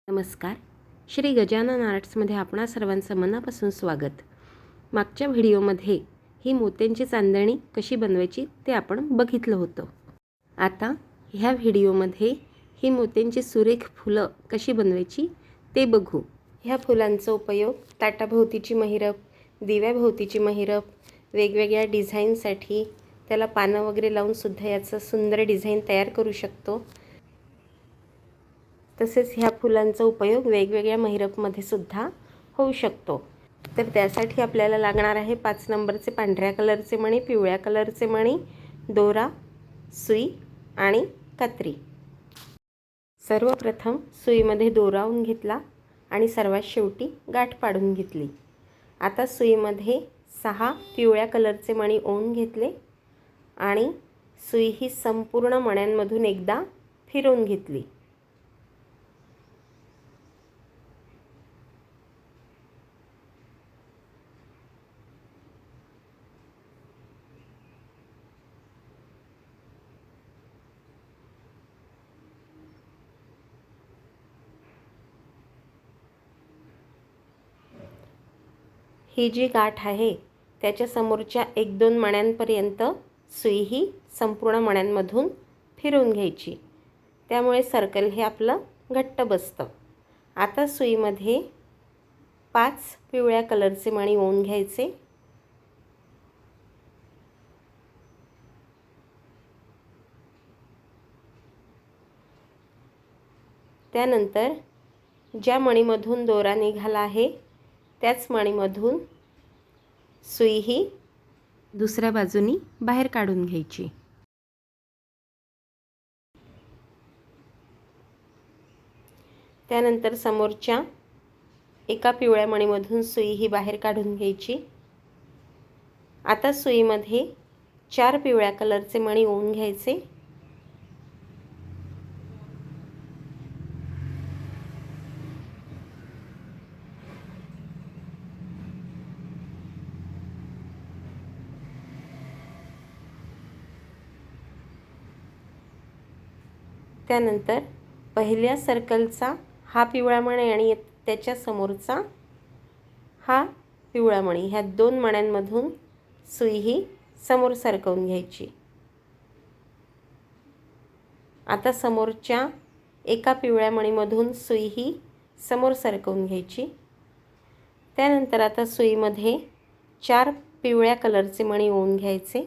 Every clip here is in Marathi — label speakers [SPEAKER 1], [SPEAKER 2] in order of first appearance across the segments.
[SPEAKER 1] नमस्कार. श्री गजानन आर्ट्समध्ये आपणा सर्वांचं मनापासून स्वागत. मागच्या व्हिडिओमध्ये ही मोत्यांची चांदणी कशी बनवायची ते आपण बघितलं होतं. आता ह्या व्हिडिओमध्ये ही मोत्यांची सुरेख फुलं कशी बनवायची ते बघू. ह्या फुलांचा उपयोग ताटाभोवतीची महिरप, दिव्याभोवतीची महिरप, वेगवेगळ्या डिझाईनसाठी त्याला पानं वगैरे लावून सुद्धा याचं सुंदर डिझाईन तयार करू शकतो. तसेच ह्या फुलांचा उपयोग वेगवेगळ्या महिरपमध्ये सुद्धा होऊ शकतो. तर त्यासाठी आपल्याला लागणार आहे 5 नंबरचे पांढऱ्या कलरचे मणी, पिवळ्या कलरचे मणी, दोरा, सुई आणि कात्री. सर्वप्रथम सुईमध्ये दोरा ओवून घेतला आणि सर्वात शेवटी गाठ पाडून घेतली. आता सुईमध्ये 6 पिवळ्या कलरचे मणी ओवून घेतले आणि सुई ही संपूर्ण मण्यांमधून एकदा फिरवून घेतली. ही जी गाठ आहे त्याच्या समोरच्या 1-2 मण्यांपर्यंत सुई ही संपूर्ण मण्यांमधून फिरवून घ्यायची. त्यामुळे सर्कल हे आपलं घट्ट बसतं. आता सुईमध्ये 5 पिवळ्या कलरचे मणी ओवून घ्यायचे. त्यानंतर ज्या मणीमधून दोरा निघाला आहे त्याच मणीमधून सुई ही दुसऱ्या बाजूनी बाहेर काढून घ्यायची. त्यानंतर समोरच्या एका पिवळ्या मणीमधून सुई ही बाहेर काढून घ्यायची. आता सुईमध्ये 4 पिवळ्या कलरचे मणी ओवून घ्यायचे. त्यानंतर पहिल्या सर्कलचा हा पिवळा मणी आणि त्याच्या समोरचा हा पिवळा मणी, ह्या 2 मण्यांमधून सुई ही समोर सरकवून घ्यायची. आता समोरच्या एका पिवळ्या मणीमधून सुई ही समोर सरकवून घ्यायची. त्यानंतर आता सुईमध्ये 4 पिवळ्या कलरचे मणी ओवून घ्यायचे.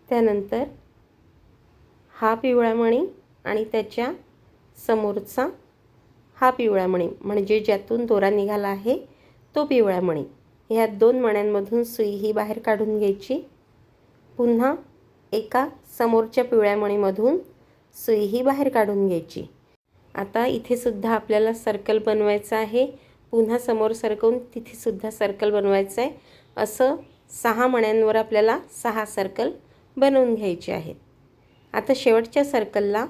[SPEAKER 1] त्यानंतर हा पिवळा मणी आणि त्याच्या समोरचा हा पिवळा मणी, म्हणजे ज्यातून दोरा निघाला आहे तो पिवळा मणी, ह्या 2 मण्यांमधून सुई ही बाहेर काढून घ्यायची. पुन्हा एका समोरच्या पिवळ्या मणीमधून सुई ही बाहेर काढून घ्यायची. आता इथे सुद्धा आपल्याला सर्कल बनवायचं आहे. पुन्हा समोर सरकवून तिथे सुद्धा सर्कल बनवायचं आहे. असं 6 मण्यांवर आपल्याला 6 सर्कल बनवून घ्यायचे आहेत. आता शेवटच्या सर्कलला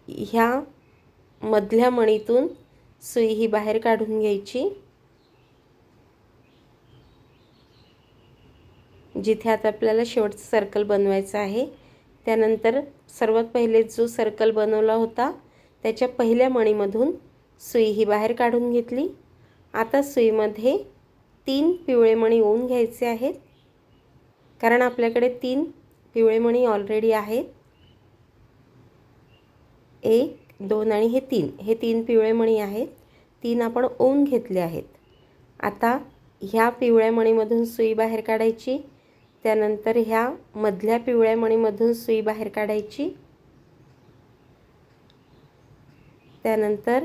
[SPEAKER 1] ह्या मधल्या मणीतून सुई ही बाहेर काढून घ्यायची. जिथे आता आपल्याला शेवटचं सर्कल बनवायचं आहे. त्यानंतर सर्वात पहिले जो सर्कल बनवला होता त्याच्या पहिल्या मणीमधून सुई ही बाहेर काढून घेतली. आता सुईमध्ये 3 पिवळे मणी ओवून घ्यायचे आहेत, कारण आपल्याकडे 3 पिवळे मणी ऑलरेडी आहेत. 1, 2 आणि हे 3, हे 3 पिवळे मणी आहेत. 3 आपण ओवून घेतले आहेत. आता ह्या पिवळ्या मणीमधून सुई बाहेर काढायची. त्यानंतर ह्या मधल्या पिवळ्या मणीमधून सुई बाहेर काढायची. त्यानंतर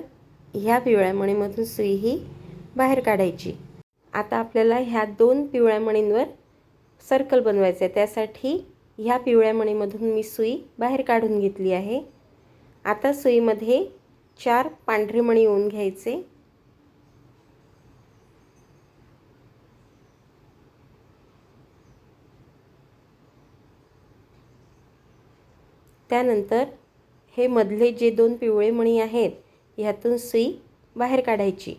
[SPEAKER 1] ह्या पिवळ्या मणीमधून सुई ही बाहेर काढायची. आता आपल्याला ह्या 2 पिवळ्या मणींवर सर्कल बनवायचं आहे. त्यासाठी ह्या पिवळ्या मणीमधून मी सुई बाहेर काढून घेतली आहे. आता सुईमध्ये 4 पांढरे मणी ओवून घ्यायचे. त्यानंतर हे मधले जे 2 पिवळे मणी आहेत ह्यातून सुई बाहेर काढायची,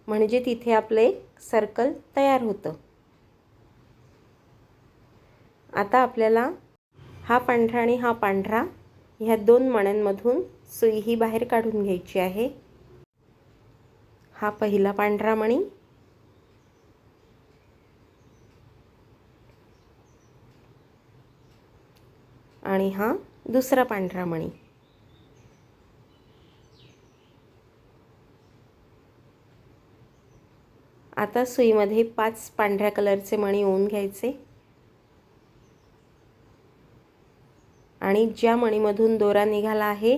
[SPEAKER 1] म्हणजे तिथे आपले सर्कल तयार होतं. आता आपल्याला हा पांढरा आणि हा पांढरा ह्या दोन मण्यांमधून सुई ही बाहेर काढून घ्यायची आहे. हा पहिला पांढरा मणी आणि हा दुसरा पांढरा मणी. आता सुईमध्ये 5 पांढऱ्या कलरचे मणी ओवून घ्यायचे आणि ज्या मणीमधून दोरा निघाला आहे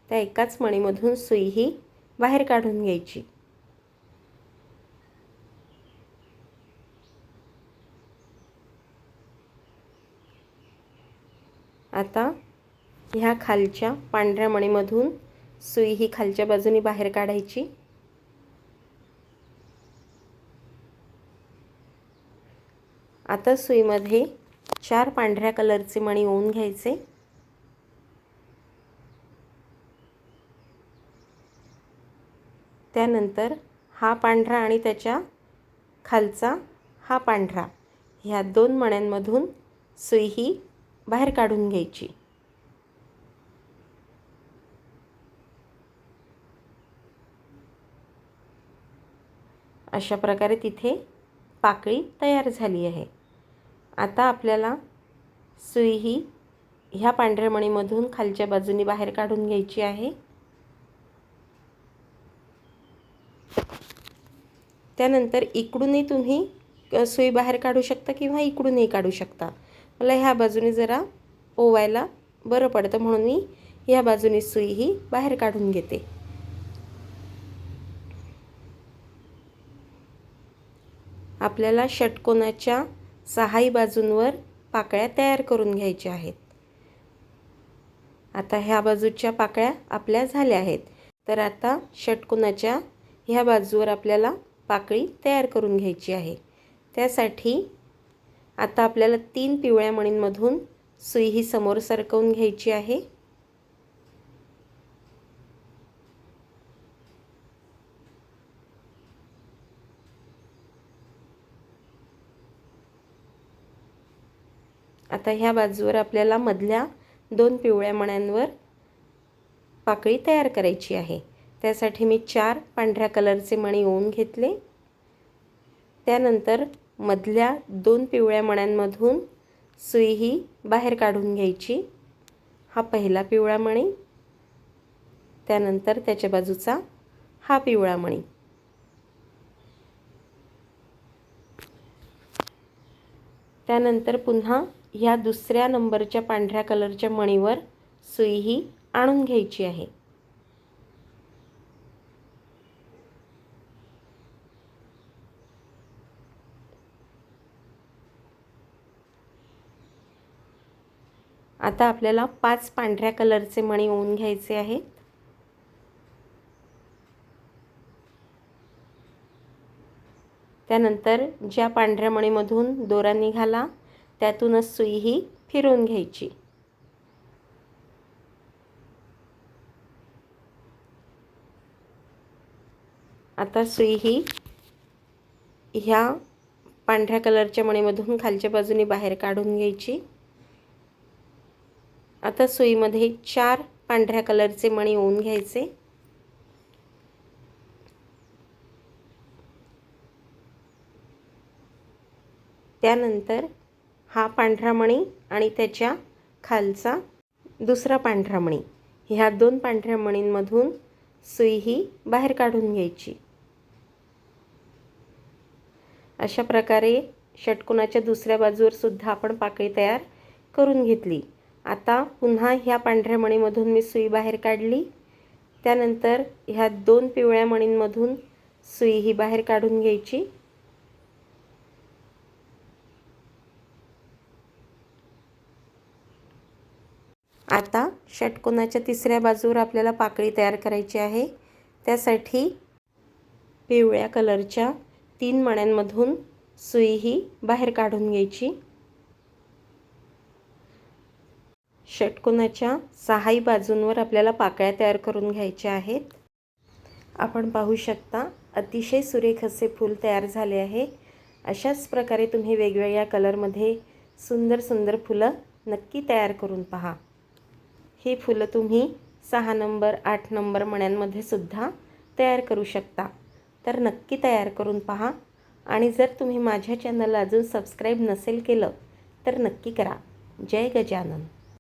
[SPEAKER 1] त्या एकाच मणीमधून सुई ही बाहेर काढून घ्यायची. आता ह्या खालच्या पांढऱ्या मणीमधून सुई ही खालच्या बाजूने बाहेर काढायची. आता सुईमध्ये 4 पांढऱ्या कलरचे मणी ओवून घ्यायचे. त्यानंतर हा पांढरा आणि त्याच्या खालचा हा पांढरा ह्या दोन मण्यांमधून सुई ही बाहेर काढून घ्यायची. अशा प्रकारे तिथे पाकळी तयार झाली आहे. आता आपल्याला सुई ही ह्या पांढऱ्या मणीमधून खालच्या बाजूने बाहेर काढून घ्यायची आहे. त्यानंतर इकडूनही तुम्ही सुई बाहेर काढू शकता किंवा इकडूनही काढू शकता. मला ह्या बाजूने जरा ओवायला बरं पडतं म्हणून मी ह्या बाजूने सुई ही बाहेर काढून घेते. आपल्याला षटकोनाच्या 6 बाजूंवर पाकळ्या तयार करून घ्यायच्या आहेत. आता ह्या बाजूच्या पाकळ्या आपल्या झाल्या आहेत. तर आता षटकोनाच्या ह्या बाजूवर आपल्याला पाकळी तयार करून घ्यायची आहे. त्यासाठी आता आपल्याला 3 पिवळ्या मणींमधून सुई ही समोर सरकवून घ्यायची आहे. आता ह्या बाजूवर आपल्याला मधल्या 2 पिवळ्या मण्यांवर पाकळी तयार करायची आहे. त्यासाठी मी 4 पांढऱ्या कलरचे मणी ओवून घेतले. त्यानंतर मधल्या 2 पिवळ्या मण्यांमधून सुई ही बाहेर काढून घ्यायची. हा पहिला पिवळा मणी, त्यानंतर त्याच्या बाजूचा हा पिवळा मणी. त्यानंतर पुन्हा ह्या दुसऱ्या नंबरच्या पांढऱ्या कलरच्या मणीवर सुई ही आणून घ्यायची आहे. आता आपल्याला 5 पांढऱ्या कलरचे मणी ओवून घ्यायचे आहेत. त्यानंतर ज्या पांढऱ्या मणीमधून दोरा निघाला त्यातूनच सुई ही फिरवून घ्यायची. आता सुई ही ह्या पांढऱ्या कलरच्या मणीमधून खालच्या बाजूने बाहेर काढून घ्यायची. आता सुईमध्ये 4 पांढऱ्या कलरचे मणी ओवून घ्यायचे. त्यानंतर हा पांढरा मणी आणि त्याच्या खालचा दुसरा पांढरा मणी ह्या 2 पांढऱ्या मणींमधून सुई ही बाहेर काढून घ्यायची. अशा प्रकारे षटकोनाच्या दुसऱ्या बाजूवर सुद्धा आपण पाकळी तयार करून घेतली. आता पुन्हा ह्या पांढऱ्या मणीमधून मी सुई बाहेर काढली. त्यानंतर ह्या 2 पिवळ्या मणींमधून सुई ही बाहेर काढून घ्यायची. आता षटकोनाच्या तिसऱ्या बाजूवर आपल्याला पाकळी तयार करायची आहे. त्यासाठी पिवळ्या कलरच्या 3 मण्यांमधून सुई ही बाहेर काढून घ्यायची. षटकोनाच्या 6 बाजूंवर आपल्याला पाकळ्या तयार करून घ्यायच्या आहेत. आपण पाहू शकता अतिशय सुरेख असे फूल तयार झाले आहे। अशाच प्रकारे तुम्ही वेगवेगळ्या कलरमध्ये सुंदर सुंदर फुलं नक्की तयार करून पहा। ही फुलं तुम्ही 6 नंबर 8 नंबर मण्यांमध्ये सुद्धा तयार करू शकता। तर नक्की तयार करून पहा आणि जर तुम्ही माझ्या चॅनलला अजून सबस्क्राईब नसेल केलं तर नक्की करा। जय गजानन।